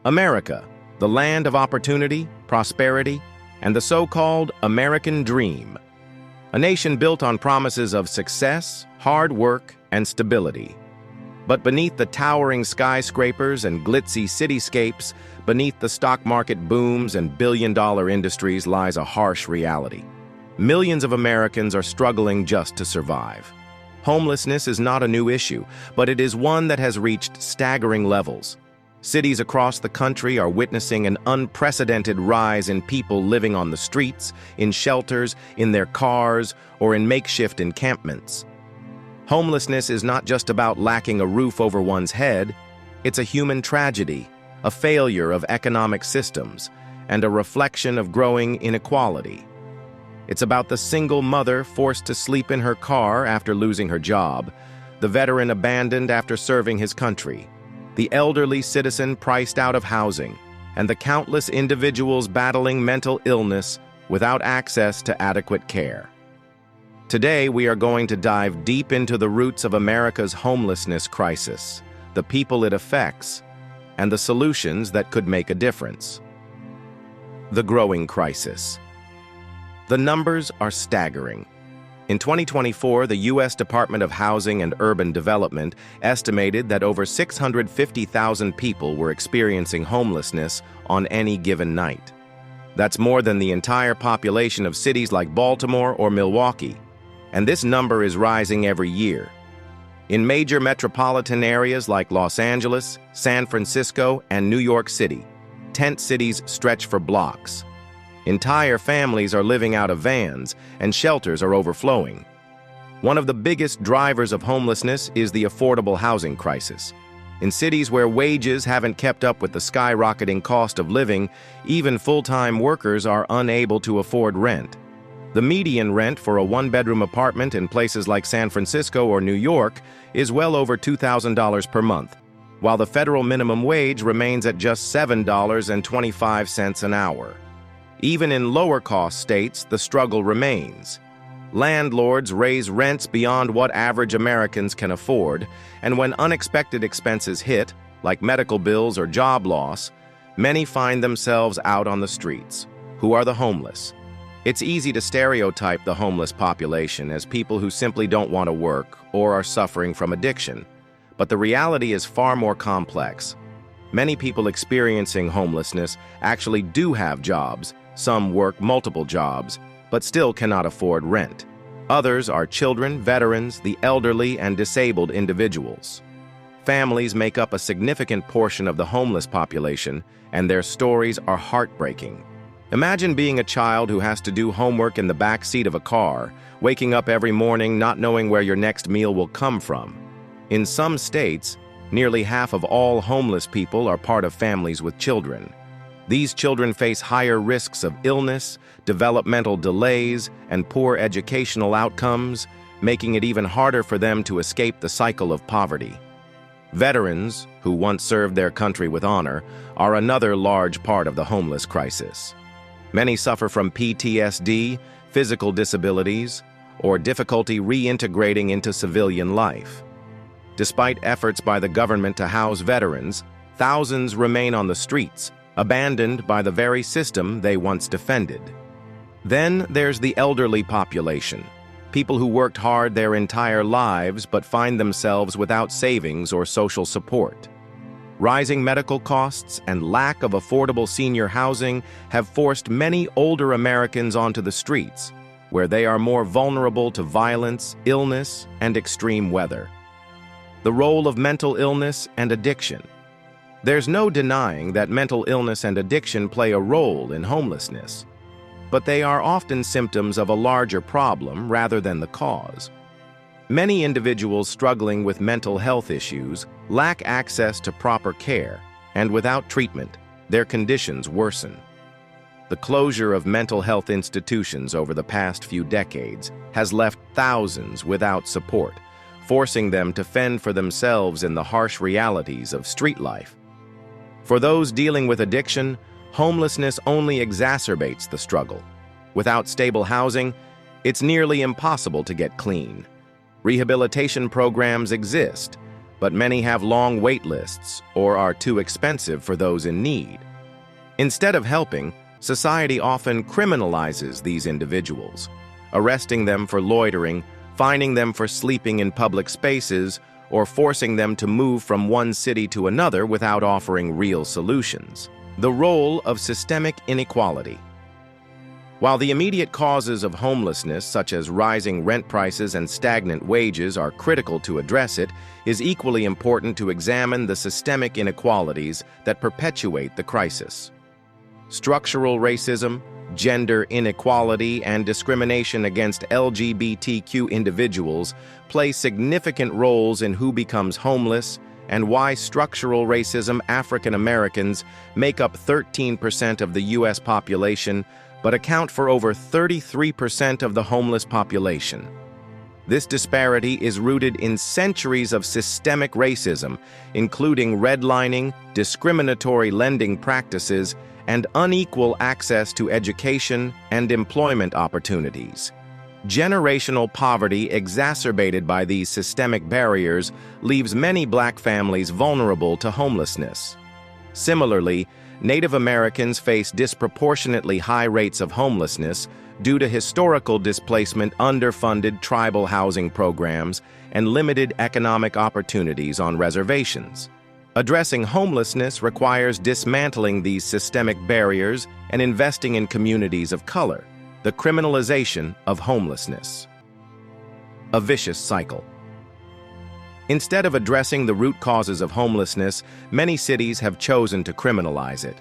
America, the land of opportunity, prosperity, and the so-called American dream. A nation built on promises of success, hard work, and stability. But beneath the towering skyscrapers and glitzy cityscapes, beneath the stock market booms and billion-dollar industries lies a harsh reality. Millions of Americans are struggling just to survive. Homelessness is not a new issue, but it is one that has reached staggering levels. Cities across the country are witnessing an unprecedented rise in people living on the streets, in shelters, in their cars, or in makeshift encampments. Homelessness is not just about lacking a roof over one's head, it's a human tragedy, a failure of economic systems, and a reflection of growing inequality. It's about the single mother forced to sleep in her car after losing her job, the veteran abandoned after serving his country, the elderly citizen priced out of housing, and the countless individuals battling mental illness without access to adequate care. Today, we are going to dive deep into the roots of America's homelessness crisis, the people it affects, and the solutions that could make a difference. The growing crisis. The numbers are staggering. In 2024, the U.S. Department of Housing and Urban Development estimated that over 650,000 people were experiencing homelessness on any given night. That's more than the entire population of cities like Baltimore or Milwaukee, and this number is rising every year. In major metropolitan areas like Los Angeles, San Francisco, and New York City, tent cities stretch for blocks. Entire families are living out of vans, and shelters are overflowing. One of the biggest drivers of homelessness is the affordable housing crisis. In cities where wages haven't kept up with the skyrocketing cost of living, even full-time workers are unable to afford rent. The median rent for a one-bedroom apartment in places like San Francisco or New York is well over $2,000 per month, while the federal minimum wage remains at just $7.25 an hour. Even in lower-cost states, the struggle remains. Landlords raise rents beyond what average Americans can afford, and when unexpected expenses hit, like medical bills or job loss, many find themselves out on the streets. Who are the homeless? It's easy to stereotype the homeless population as people who simply don't want to work or are suffering from addiction. But the reality is far more complex. Many people experiencing homelessness actually do have jobs. Some work multiple jobs, but still cannot afford rent. Others are children, veterans, the elderly, and disabled individuals. Families make up a significant portion of the homeless population, and their stories are heartbreaking. Imagine being a child who has to do homework in the back seat of a car, waking up every morning not knowing where your next meal will come from. In some states, nearly half of all homeless people are part of families with children. These children face higher risks of illness, developmental delays, and poor educational outcomes, making it even harder for them to escape the cycle of poverty. Veterans, who once served their country with honor, are another large part of the homeless crisis. Many suffer from PTSD, physical disabilities, or difficulty reintegrating into civilian life. Despite efforts by the government to house veterans, thousands remain on the streets, abandoned by the very system they once defended. Then there's the elderly population, people who worked hard their entire lives but find themselves without savings or social support. Rising medical costs and lack of affordable senior housing have forced many older Americans onto the streets, where they are more vulnerable to violence, illness, and extreme weather. The role of mental illness and addiction. There's no denying that mental illness and addiction play a role in homelessness, but they are often symptoms of a larger problem rather than the cause. Many individuals struggling with mental health issues lack access to proper care, and without treatment, their conditions worsen. The closure of mental health institutions over the past few decades has left thousands without support, forcing them to fend for themselves in the harsh realities of street life. For those dealing with addiction, homelessness only exacerbates the struggle. Without stable housing, it's nearly impossible to get clean. Rehabilitation programs exist, but many have long wait lists or are too expensive for those in need. Instead of helping, society often criminalizes these individuals, arresting them for loitering, fining them for sleeping in public spaces, or forcing them to move from one city to another without offering real solutions. The role of systemic inequality. While the immediate causes of homelessness, such as rising rent prices and stagnant wages, are critical to address it, is equally important to examine the systemic inequalities that perpetuate the crisis. Structural racism, gender inequality, and discrimination against LGBTQ individuals play significant roles in who becomes homeless and why structural racism. African Americans make up 13% of the U.S. population, but account for over 33% of the homeless population. This disparity is rooted in centuries of systemic racism, including redlining, discriminatory lending practices, and unequal access to education and employment opportunities. Generational poverty exacerbated by these systemic barriers leaves many Black families vulnerable to homelessness. Similarly, Native Americans face disproportionately high rates of homelessness due to historical displacement, underfunded tribal housing programs, and limited economic opportunities on reservations. Addressing homelessness requires dismantling these systemic barriers and investing in communities of color. The criminalization of homelessness. A vicious cycle. Instead of addressing the root causes of homelessness, many cities have chosen to criminalize it.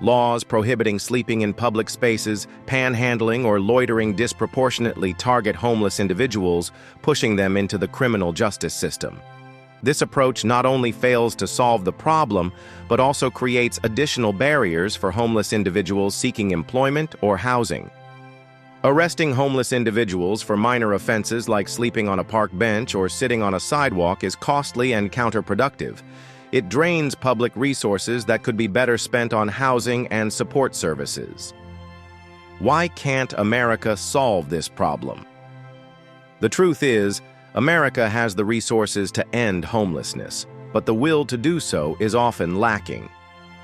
Laws prohibiting sleeping in public spaces, panhandling, or loitering disproportionately target homeless individuals, pushing them into the criminal justice system. This approach not only fails to solve the problem, but also creates additional barriers for homeless individuals seeking employment or housing. Arresting homeless individuals for minor offenses like sleeping on a park bench or sitting on a sidewalk is costly and counterproductive. It drains public resources that could be better spent on housing and support services. Why can't America solve this problem? The truth is, America has the resources to end homelessness, but the will to do so is often lacking.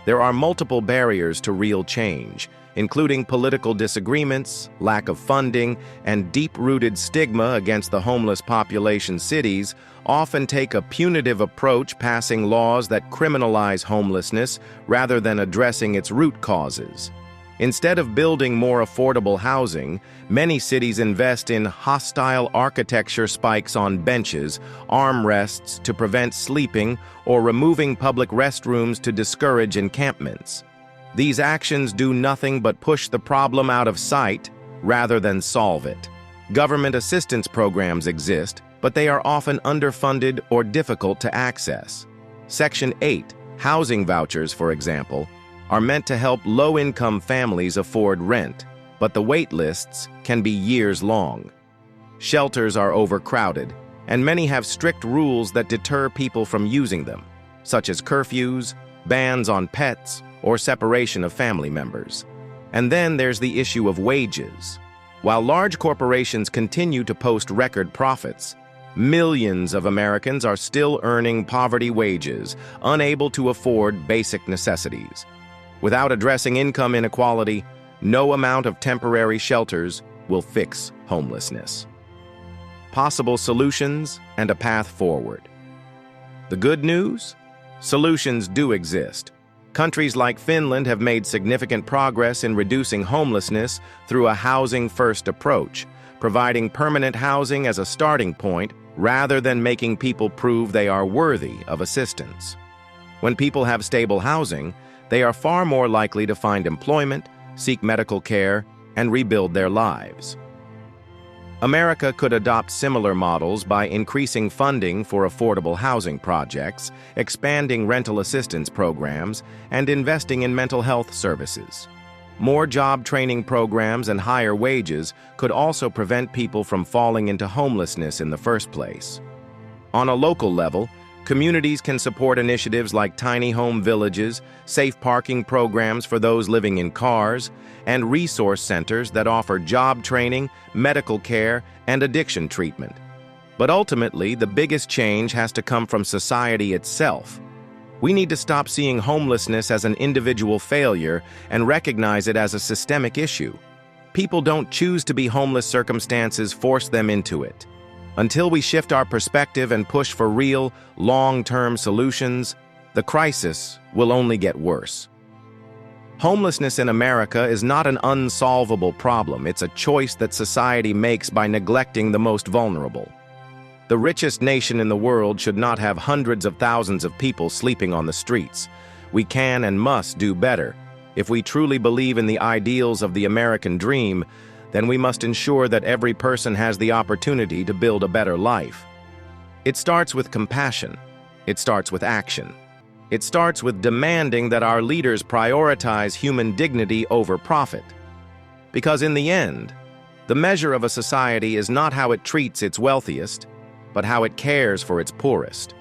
There are multiple barriers to real change, including political disagreements, lack of funding, and deep-rooted stigma against the homeless population. Cities often take a punitive approach, passing laws that criminalize homelessness rather than addressing its root causes. Instead of building more affordable housing, many cities invest in hostile architecture, spikes on benches, armrests to prevent sleeping, or removing public restrooms to discourage encampments. These actions do nothing but push the problem out of sight rather than solve it. Government assistance programs exist, but they are often underfunded or difficult to access. Section 8, housing vouchers, for example, are meant to help low-income families afford rent, but the wait lists can be years long. Shelters are overcrowded, and many have strict rules that deter people from using them, such as curfews, bans on pets, or separation of family members. And then there's the issue of wages. While large corporations continue to post record profits, millions of Americans are still earning poverty wages, unable to afford basic necessities. Without addressing income inequality, no amount of temporary shelters will fix homelessness. Possible solutions and a path forward. The good news? Solutions do exist. Countries like Finland have made significant progress in reducing homelessness through a housing-first approach, providing permanent housing as a starting point rather than making people prove they are worthy of assistance. When people have stable housing, they are far more likely to find employment, seek medical care, and rebuild their lives. America could adopt similar models by increasing funding for affordable housing projects, expanding rental assistance programs, and investing in mental health services. More job training programs and higher wages could also prevent people from falling into homelessness in the first place. On a local level, communities can support initiatives like tiny home villages, safe parking programs for those living in cars, and resource centers that offer job training, medical care, and addiction treatment. But ultimately, the biggest change has to come from society itself. We need to stop seeing homelessness as an individual failure and recognize it as a systemic issue. People don't choose to be homeless, circumstances force them into it. Until we shift our perspective and push for real, long-term solutions, the crisis will only get worse. Homelessness in America is not an unsolvable problem. It's a choice that society makes by neglecting the most vulnerable. The richest nation in the world should not have hundreds of thousands of people sleeping on the streets. We can and must do better. If we truly believe in the ideals of the American dream, then we must ensure that every person has the opportunity to build a better life. It starts with compassion. It starts with action. It starts with demanding that our leaders prioritize human dignity over profit. Because in the end, the measure of a society is not how it treats its wealthiest, but how it cares for its poorest.